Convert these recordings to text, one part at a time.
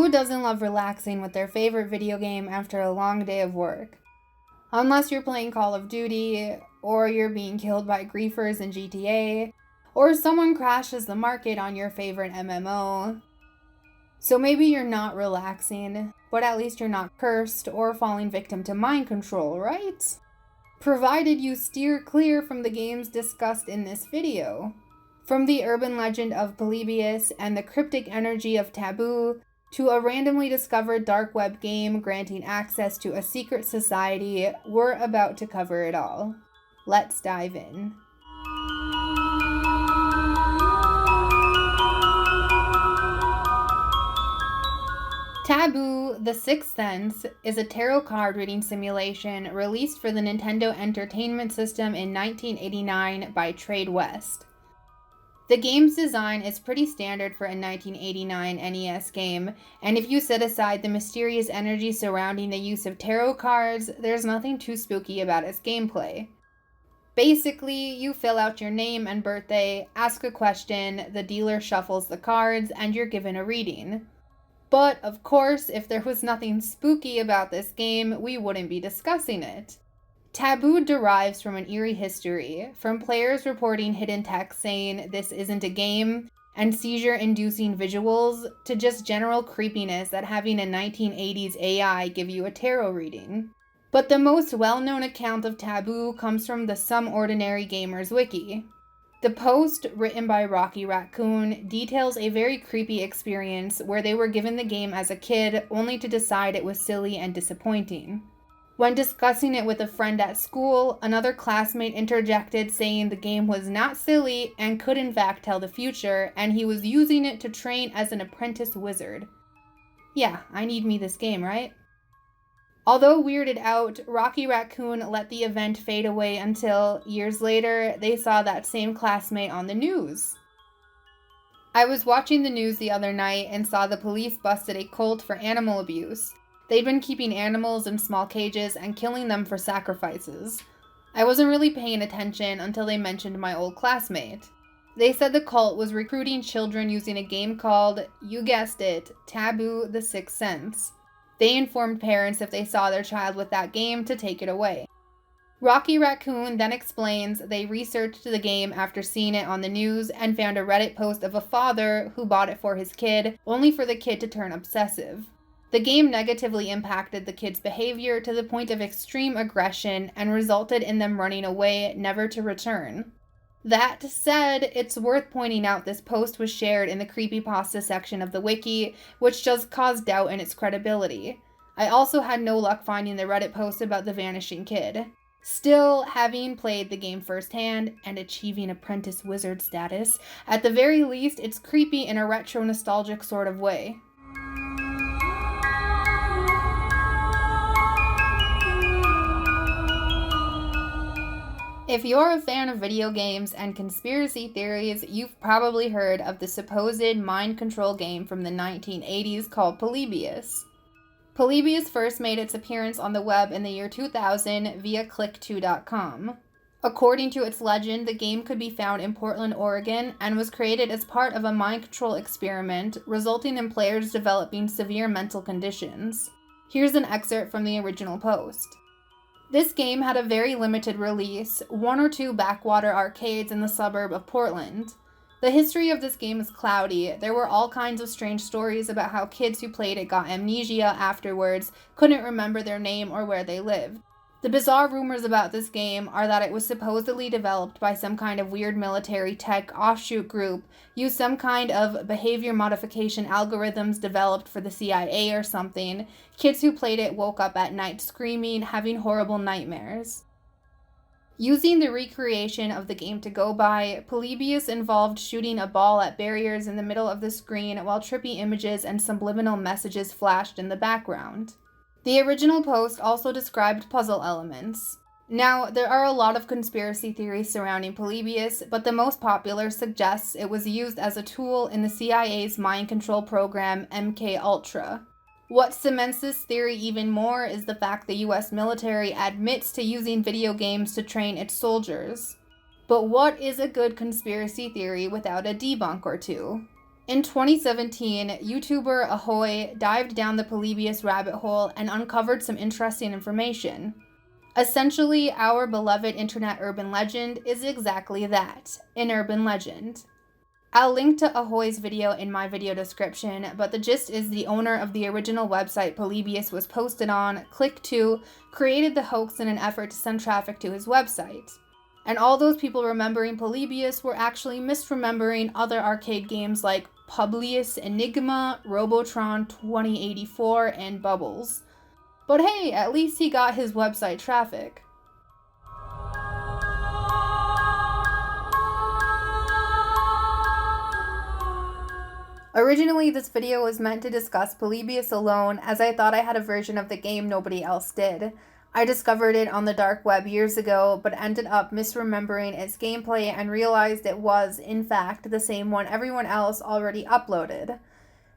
Who doesn't love relaxing with their favorite video game after a long day of work? Unless you're playing Call of Duty, or you're being killed by griefers in GTA, or someone crashes the market on your favorite MMO. So maybe you're not relaxing, but at least you're not cursed or falling victim to mind control, right? Provided you steer clear from the games discussed in this video. From the urban legend of Polybius and the cryptic energy of Taboo, to a randomly discovered dark web game granting access to a secret society, we're about to cover it all. Let's dive in. Taboo, The Sixth Sense, is a tarot card reading simulation released for the Nintendo Entertainment System in 1989 by Trade West. The game's design is pretty standard for a 1989 NES game, and if you set aside the mysterious energy surrounding the use of tarot cards, there's nothing too spooky about its gameplay. Basically, you fill out your name and birthday, ask a question, the dealer shuffles the cards, and you're given a reading. But, of course, if there was nothing spooky about this game, we wouldn't be discussing it. Taboo derives from an eerie history, from players reporting hidden text saying this isn't a game, and seizure-inducing visuals, to just general creepiness at having a 1980s AI give you a tarot reading. But the most well-known account of Taboo comes from the Some Ordinary Gamers Wiki. The post, written by Rocky Raccoon, details a very creepy experience where they were given the game as a kid only to decide it was silly and disappointing. When discussing it with a friend at school, another classmate interjected saying the game was not silly and could in fact tell the future, and he was using it to train as an apprentice wizard. Yeah, I need me this game, right? Although weirded out, Rocky Raccoon let the event fade away until, years later, they saw that same classmate on the news. I was watching the news the other night and saw the police busted a cult for animal abuse. They'd been keeping animals in small cages and killing them for sacrifices. I wasn't really paying attention until they mentioned my old classmate. They said the cult was recruiting children using a game called, you guessed it, Taboo, The Sixth Sense. They informed parents if they saw their child with that game to take it away. Rocky Raccoon then explains they researched the game after seeing it on the news and found a Reddit post of a father who bought it for his kid, only for the kid to turn obsessive. The game negatively impacted the kid's behavior to the point of extreme aggression and resulted in them running away, never to return. That said, it's worth pointing out this post was shared in the Creepypasta section of the wiki, which does cause doubt in its credibility. I also had no luck finding the Reddit post about the vanishing kid. Still, having played the game firsthand and achieving apprentice wizard status, at the very least it's creepy in a retro nostalgic sort of way. If you're a fan of video games and conspiracy theories, you've probably heard of the supposed mind control game from the 1980s called Polybius. Polybius first made its appearance on the web in the year 2000 via click2.com. According to its legend, the game could be found in Portland, Oregon, and was created as part of a mind control experiment, resulting in players developing severe mental conditions. Here's an excerpt from the original post. This game had a very limited release, 1 or 2 backwater arcades in the suburb of Portland. The history of this game is cloudy. There were all kinds of strange stories about how kids who played it got amnesia afterwards, couldn't remember their name or where they lived. The bizarre rumors about this game are that it was supposedly developed by some kind of weird military tech offshoot group, used some kind of behavior modification algorithms developed for the CIA or something. Kids who played it woke up at night screaming, having horrible nightmares. Using the recreation of the game to go by, Polybius involved shooting a ball at barriers in the middle of the screen while trippy images and subliminal messages flashed in the background. The original post also described puzzle elements. Now, there are a lot of conspiracy theories surrounding Polybius, but the most popular suggests it was used as a tool in the CIA's mind control program MKUltra. What cements this theory even more is the fact the US military admits to using video games to train its soldiers. But what is a good conspiracy theory without a debunk or two? In 2017, YouTuber Ahoy dived down the Polybius rabbit hole and uncovered some interesting information. Essentially, our beloved internet urban legend is exactly that, an urban legend. I'll link to Ahoy's video in my video description, but the gist is the owner of the original website Polybius was posted on, Click2, created the hoax in an effort to send traffic to his website. And all those people remembering Polybius were actually misremembering other arcade games like Publius Enigma, Robotron 2084, and Bubbles. But hey, at least he got his website traffic. Originally, this video was meant to discuss Polybius alone, as I thought I had a version of the game nobody else did. I discovered it on the dark web years ago, but ended up misremembering its gameplay and realized it was, in fact, the same one everyone else already uploaded.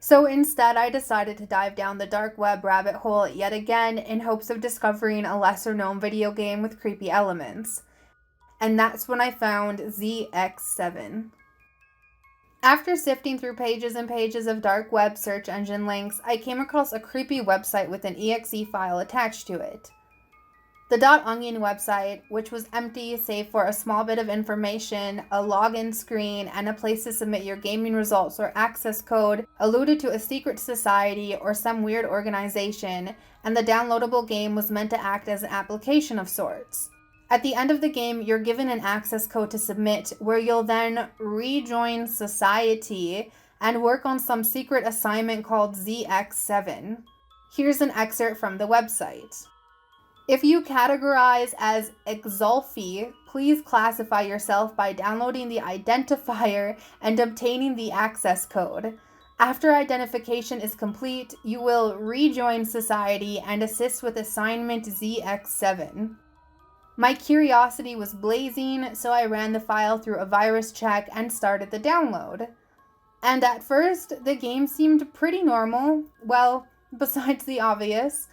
So instead, I decided to dive down the dark web rabbit hole yet again in hopes of discovering a lesser-known video game with creepy elements. And that's when I found ZX7. After sifting through pages and pages of dark web search engine links, I came across a creepy website with an exe file attached to it. The .onion website, which was empty save for a small bit of information, a login screen, and a place to submit your gaming results or access code, alluded to a secret society or some weird organization, and the downloadable game was meant to act as an application of sorts. At the end of the game, you're given an access code to submit, where you'll then rejoin society and work on some secret assignment called ZX7. Here's an excerpt from the website. If you categorize as Exulfi, please classify yourself by downloading the identifier and obtaining the access code. After identification is complete, you will rejoin society and assist with assignment ZX7. My curiosity was blazing, so I ran the file through a virus check and started the download. And at first, the game seemed pretty normal, well, besides the obvious.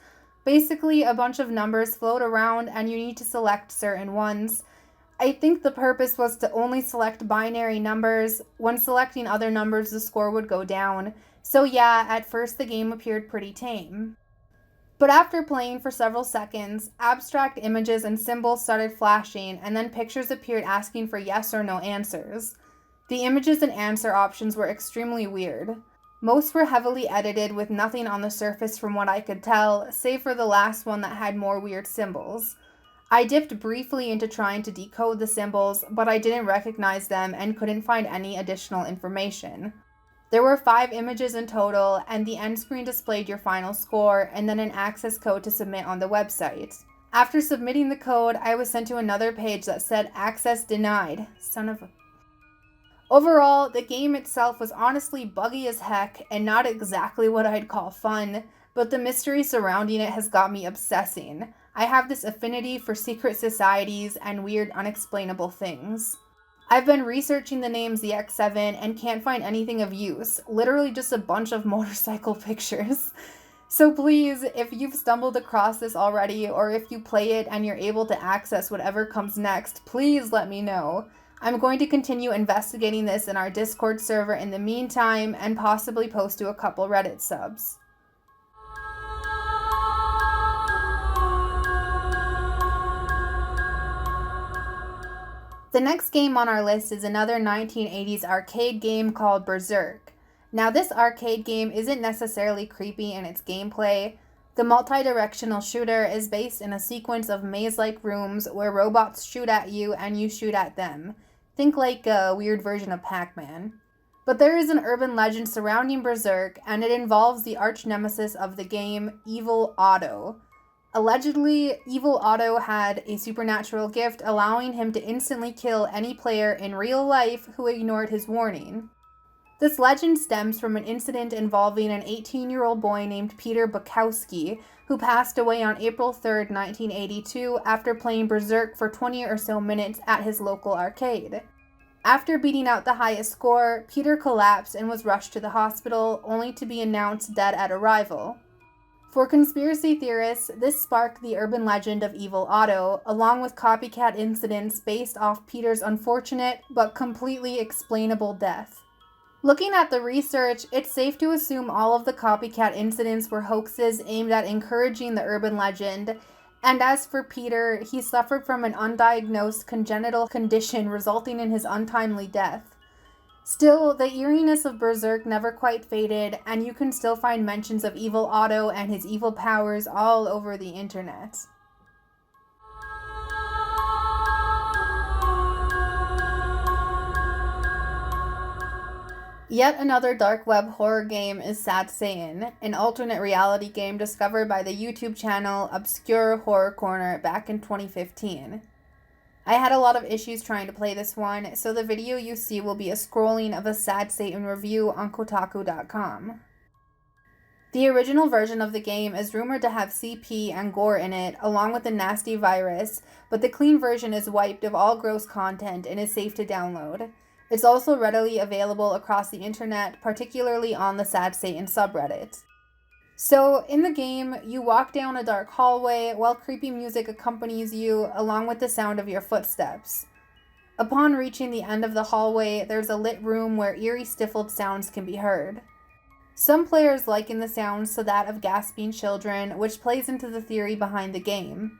Basically, a bunch of numbers float around and you need to select certain ones. I think the purpose was to only select binary numbers. When selecting other numbers, the score would go down. So yeah, at first the game appeared pretty tame. But after playing for several seconds, abstract images and symbols started flashing, and then pictures appeared asking for yes or no answers. The images and answer options were extremely weird. Most were heavily edited with nothing on the surface from what I could tell, save for the last one that had more weird symbols. I dipped briefly into trying to decode the symbols, but I didn't recognize them and couldn't find any additional information. There were 5 images in total, and the end screen displayed your final score and then an access code to submit on the website. After submitting the code, I was sent to another page that said access denied. Son of a... Overall, the game itself was honestly buggy as heck and not exactly what I'd call fun, but the mystery surrounding it has got me obsessing. I have this affinity for secret societies and weird unexplainable things. I've been researching the name ZX7 and can't find anything of use, literally just a bunch of motorcycle pictures. So please, if you've stumbled across this already, or if you play it and you're able to access whatever comes next, please let me know. I'm going to continue investigating this in our Discord server in the meantime, and possibly post to a couple Reddit subs. The next game on our list is another 1980s arcade game called Berserk. Now this arcade game isn't necessarily creepy in its gameplay. The multi-directional shooter is based in a sequence of maze-like rooms where robots shoot at you and you shoot at them. Think like a weird version of Pac-Man. But there is an urban legend surrounding Berserk, and it involves the arch-nemesis of the game, Evil Otto. Allegedly, Evil Otto had a supernatural gift allowing him to instantly kill any player in real life who ignored his warning. This legend stems from an incident involving an 18-year-old boy named Peter Bukowski, who passed away on April 3, 1982, after playing Berserk for 20 or so minutes at his local arcade. After beating out the highest score, Peter collapsed and was rushed to the hospital, only to be announced dead at arrival. For conspiracy theorists, this sparked the urban legend of Evil Otto, along with copycat incidents based off Peter's unfortunate but completely explainable death. Looking at the research, it's safe to assume all of the copycat incidents were hoaxes aimed at encouraging the urban legend. And as for Peter, he suffered from an undiagnosed congenital condition resulting in his untimely death. Still, the eeriness of Berserk never quite faded, and you can still find mentions of Evil Otto and his evil powers all over the internet. Yet another dark web horror game is Sad Sayin, an alternate reality game discovered by the YouTube channel Obscure Horror Corner back in 2015. I had a lot of issues trying to play this one, so the video you see will be a scrolling of a Sad Sayin review on Kotaku.com. The original version of the game is rumored to have CP and gore in it, along with a nasty virus, but the clean version is wiped of all gross content and is safe to download. It's also readily available across the internet, particularly on the Sad Sayin subreddit. So, in the game, you walk down a dark hallway while creepy music accompanies you, along with the sound of your footsteps. Upon reaching the end of the hallway, there's a lit room where eerie stifled sounds can be heard. Some players liken the sounds to that of gasping children, which plays into the theory behind the game.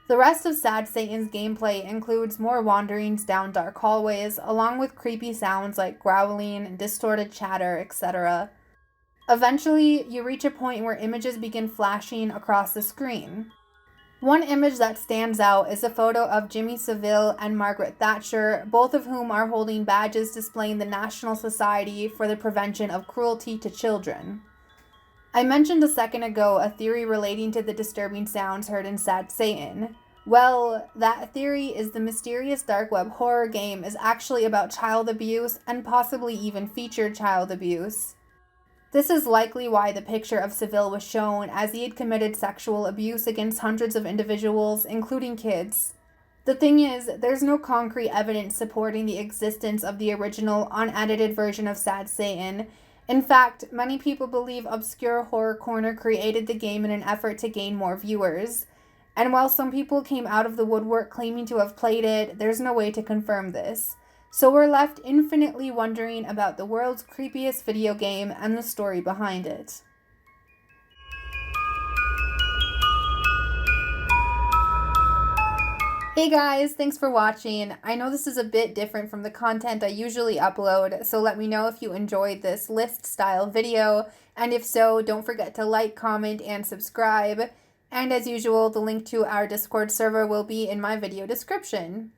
The rest of Sad Sayin's gameplay includes more wanderings down dark hallways, along with creepy sounds like growling, distorted chatter, etc. Eventually, you reach a point where images begin flashing across the screen. One image that stands out is a photo of Jimmy Savile and Margaret Thatcher, both of whom are holding badges displaying the National Society for the Prevention of Cruelty to Children. I mentioned a second ago a theory relating to the disturbing sounds heard in Sad Sayin. Well, that theory is the mysterious dark web horror game is actually about child abuse and possibly even featured child abuse. This is likely why the picture of Savile was shown, as he had committed sexual abuse against hundreds of individuals, including kids. The thing is, there's no concrete evidence supporting the existence of the original, unedited version of Sad Sayin. In fact, many people believe Obscure Horror Corner created the game in an effort to gain more viewers. And while some people came out of the woodwork claiming to have played it, there's no way to confirm this. So we're left infinitely wondering about the world's creepiest video game and the story behind it. Hey guys, thanks for watching. I know this is a bit different from the content I usually upload, so let me know if you enjoyed this list-style video, and if so, don't forget to like, comment, and subscribe. And as usual, the link to our Discord server will be in my video description.